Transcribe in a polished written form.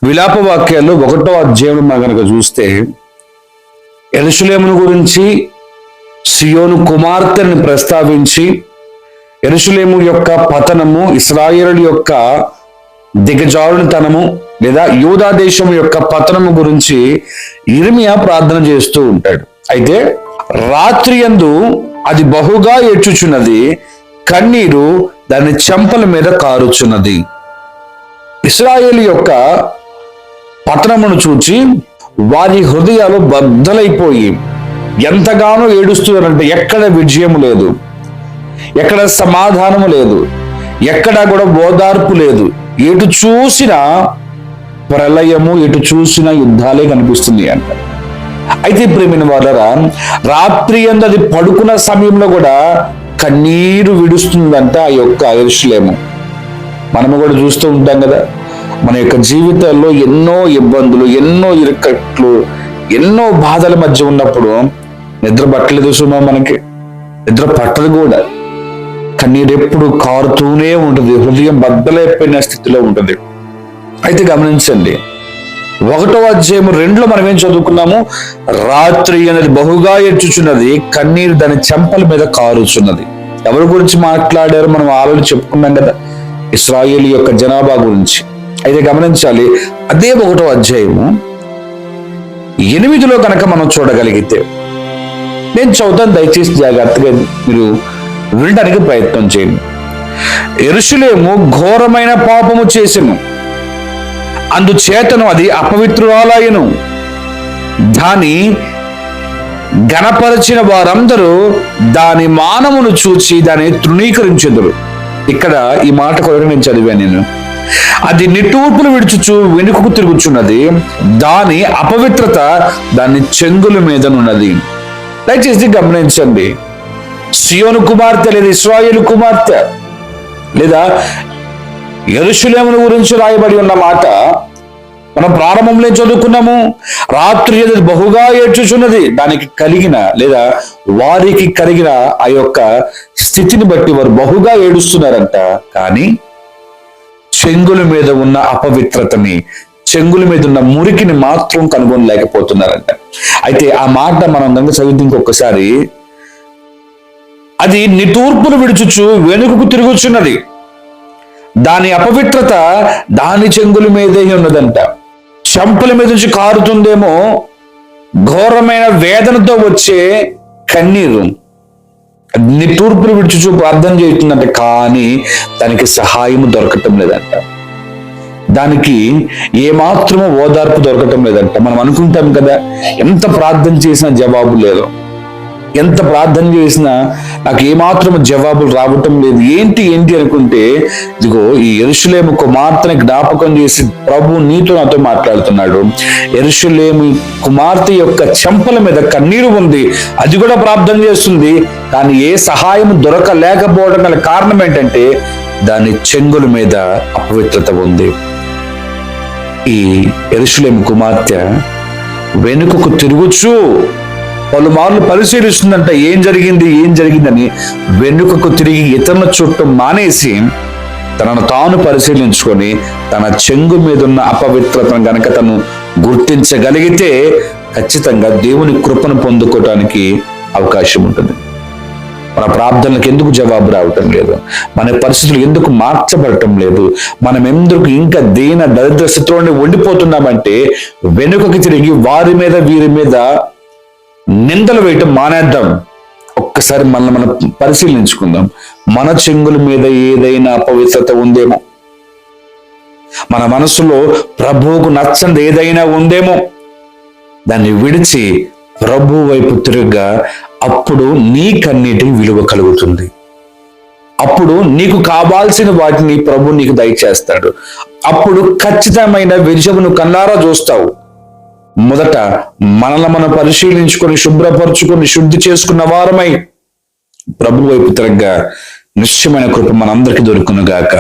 విలాప వాక్యాల్లో 1వ అధ్యాయం మనం కనుక చూస్తే యెరూషలేమును గురించి, సియోను కుమార్తెని ప్రస్తావించి యెరూషలేము యొక్క పతనము, ఇశ్రాయేలు యొక్క దిగజారునితనము లేదా యూదా దేశం యొక్క పతనము గురించి యిర్మీయా ప్రార్థన చేస్తూ ఉంటాడు. అయితే రాత్రి యందు అది బహుగా ఏడ్చుచున్నది, కన్నీరు దాని చెంపల మీద కారుచున్నది. ఇశ్రాయేలు యొక్క పతనమును చూచి వారి హృదయాలు బద్దలైపోయి ఎంతగానో ఏడుస్తున్నారంటే ఎక్కడ విజయము లేదు, ఎక్కడ సమాధానము లేదు, ఎక్కడ కూడా ఓదార్పు లేదు. ఎటు చూసినా ప్రళయము, ఎటు చూసినా యుద్ధాలే కనిపిస్తుంది అంట. అయితే ప్రేమిన వాళ్ళరా, రాత్రి యందు అది పడుకున్న సమయంలో కూడా కన్నీరు విడుస్తుందంట ఆ యొక్క యెరూషలేము. మనము కూడా చూస్తూ ఉంటాం కదా, మన యొక్క జీవితాల్లో ఎన్నో ఇబ్బందులు, ఎన్నో ఇరుకట్లు, ఎన్నో బాధల మధ్య ఉన్నప్పుడు నిద్ర పట్టలేదు సుమా, మనకి నిద్ర పట్టదు కూడా. కన్నీరు ఎప్పుడు కారుతూనే ఉంటుంది, హృదయం బద్దలైపోయిన స్థితిలో ఉంటుంది. అయితే గమనించండి, 1వ అధ్యాయం 2లో మనం ఏం చదువుకున్నాము? రాత్రి అనేది బహుగా ఏడ్చుచున్నది, కన్నీరు దాని చెంపల మీద కారుచున్నది. ఎవరి గురించి మాట్లాడారో మనం ఆల్రెడీ చెప్పుకున్నాం కదా, ఇశ్రాయేలు యొక్క జనాభా గురించి. అయితే గమనించాలి, అదే 1వ అధ్యాయము 8లో కనుక మనం చూడగలిగితే, నేను చదువుతాను, దయచేసి జాగ్రత్తగా మీరు వినడానికి ప్రయత్నం చేయండి. యెరూషలేము ఘోరమైన పాపము చేసెను, అందుచేతను అది అపవిత్రురాలయను. దాని గణపరచిన వారందరూ దాని మానమును చూచి దాన్ని తృణీకరించెదరు. ఇక్కడ ఈ మాట కొరకు నేను చదివాను నేను. అది నిట్టూర్పులు విడుచుచు వెనుకకు తిరుగుచున్నది, దాని అపవిత్రత దాని చెంగుల మీదనున్నది. దయచేసి గమనించండి, సియోను కుమార్తె లేదా ఇశ్రాయేలు కుమార్తె లేదా యెరూషలేమును గురించి రాయబడి ఉన్న మాట మనం ప్రారంభంలో చదువుకున్నాము. రాత్రి అది బహుగా ఏడ్చుచున్నది, దానికి కలిగిన లేదా వారికి కలిగిన ఆ యొక్క స్థితిని బట్టి వారు బహుగా ఏడుస్తున్నారంట. కానీ చెంగుల మీద ఉన్న అపవిత్రతని, చెంగుల మీద ఉన్న మురికిని మాత్రం కనుగొనలేకపోతున్నారంట. అయితే ఆ మాట మనం కనుక చదివితే ఇంకొకసారి, అది నిట్టూర్పులు విడుచుచు వెనుకకు తిరుగుచున్నది, దాని అపవిత్రత దాని చెంగుల మీదే ఉన్నదంట. చెంపల మీద నుంచి కారుతుందేమో ఘోరమైన వేదనతో వచ్చే కన్నీరు, నిట్టూర్పులు విడుచుచు ప్రార్థన చేస్తుందంట. కానీ దానికి సహాయము దొరకటం లేదంట, దానికి ఏమాత్రము ఓదార్పు దొరకటం లేదంట. మనం అనుకుంటాం కదా, ఎంత ప్రార్థన చేసినా జవాబు లేదు, ఎంత ప్రార్థన చేసినా నాకు ఏమాత్రము జవాబులు రావటం లేదు, ఏంటి అనుకుంటే, ఇదిగో ఈ యెరూషలేము కుమార్తెని జ్ఞాపకం చేసి ప్రభు నీతో నాతో మాట్లాడుతున్నాడు. యెరూషలేము కుమార్తె యొక్క చెంపల మీద కన్నీరు ఉంది, అది కూడా ప్రార్థన చేస్తుంది. కానీ ఏ సహాయం దొరకలేకపోవడం గల కారణం ఏంటంటే, దాని చెంగుల మీద అపవిత్రత ఉంది. ఈ యెరూషలేము కుమార్తె వెనుకకు తిరుగుచు పలుమార్లు పరిశీలిస్తుందంట, ఏం జరిగిందని. వెనుకకు తిరిగి ఇతరుల చుట్టూ మానేసి తనను తాను పరిశీలించుకొని తన చెంగు మీద ఉన్న అపవిత్రతను గనక తను గుర్తించగలిగితే ఖచ్చితంగా దేవుని కృపను పొందుకోవటానికి అవకాశం ఉంటుంది. మన ప్రార్థనలకు ఎందుకు జవాబు రావటం లేదు, మన పరిస్థితులు ఎందుకు మార్చబడటం లేదు, మనం ఎందుకు ఇంకా దీన దరిద్ర స్థితిలోనే ఉండిపోతున్నామంటే, వెనుకకి తిరిగి వారి మీద వీరి మీద నిందలు వేయటం మానేద్దాం. ఒక్కసారి మనం పరిశీలించుకుందాం. మన చెంగుల మీద ఏదైనా అపవిత్రత ఉందేమో, మన మనసులో ప్రభువుకు నచ్చంది ఏదైనా ఉందేమో, దాన్ని విడిచి ప్రభు వైపు తిరుగ్గా, అప్పుడు నీ కన్నీటికి విలువ కలుగుతుంది. అప్పుడు నీకు కావాల్సిన వాటిని ప్రభు నీకు దయచేస్తాడు. అప్పుడు ఖచ్చితమైన విజయమును కన్నారా చూస్తావు. మొదట మనల్ని మనం పరిశీలించుకొని శుభ్రపరుచుకొని శుద్ధి చేసుకున్న వారమై ప్రభు వైపు తిరగ్గా నిశ్చయమైన కృప మనందరికీ దొరుకును గాక.